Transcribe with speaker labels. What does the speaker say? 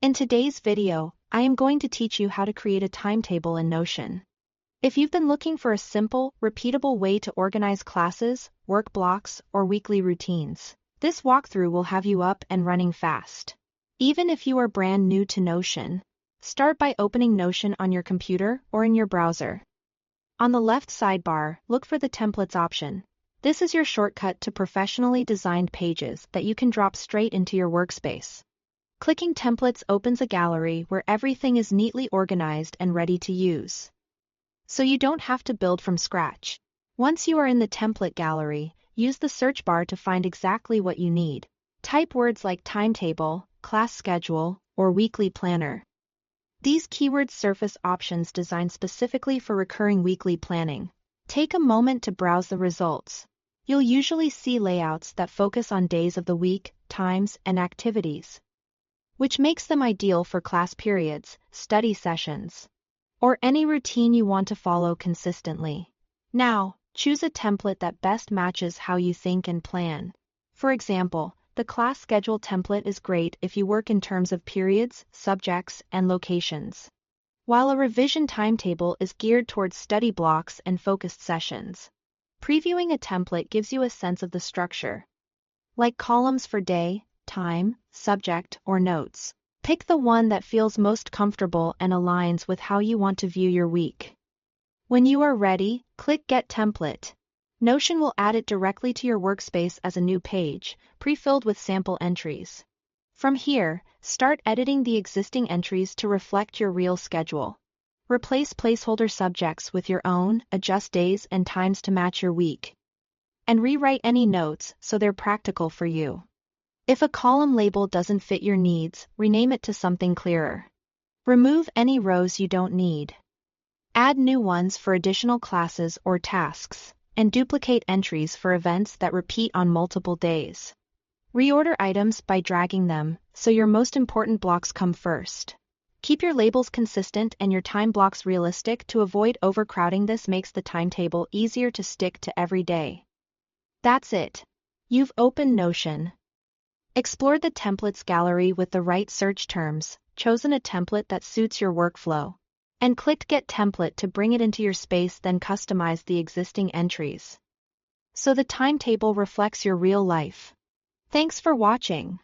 Speaker 1: In today's video, I am going to teach you how to create a timetable in Notion. If you've been looking for a simple, repeatable way to organize classes, work blocks, or weekly routines, this walkthrough will have you up and running fast. Even if you are brand new to Notion, start by opening Notion on your computer or in your browser. On the left sidebar, look for the Templates option. This is your shortcut to professionally designed pages that you can drop straight into your workspace. Clicking Templates opens a gallery where everything is neatly organized and ready to use, so you don't have to build from scratch. Once you are in the template gallery, use the search bar to find exactly what you need. Type words like timetable, class schedule, or weekly planner. These keywords surface options designed specifically for recurring weekly planning. Take a moment to browse the results. You'll usually see layouts that focus on days of the week, times, and activities, which makes them ideal for class periods, study sessions, or any routine you want to follow consistently. Now, choose a template that best matches how you think and plan. For example, the class schedule template is great if you work in terms of periods, subjects, and locations, while a revision timetable is geared towards study blocks and focused sessions. Previewing a template gives you a sense of the structure, like columns for day, time, subject, or notes. Pick the one that feels most comfortable and aligns with how you want to view your week. When you are ready, click Get Template. Notion will add it directly to your workspace as a new page, pre-filled with sample entries. From here, start editing the existing entries to reflect your real schedule. Replace placeholder subjects with your own, adjust days and times to match your week, and rewrite any notes so they're practical for you. If a column label doesn't fit your needs, rename it to something clearer. Remove any rows you don't need. Add new ones for additional classes or tasks, and duplicate entries for events that repeat on multiple days. Reorder items by dragging them, so your most important blocks come first. Keep your labels consistent and your time blocks realistic to avoid overcrowding. This makes the timetable easier to stick to every day. That's it. You've opened Notion. Explored the templates gallery with the right search terms, chosen a template that suits your workflow, and clicked Get Template to bring it into your space, then customize the existing entries, so the timetable reflects your real life. Thanks for watching.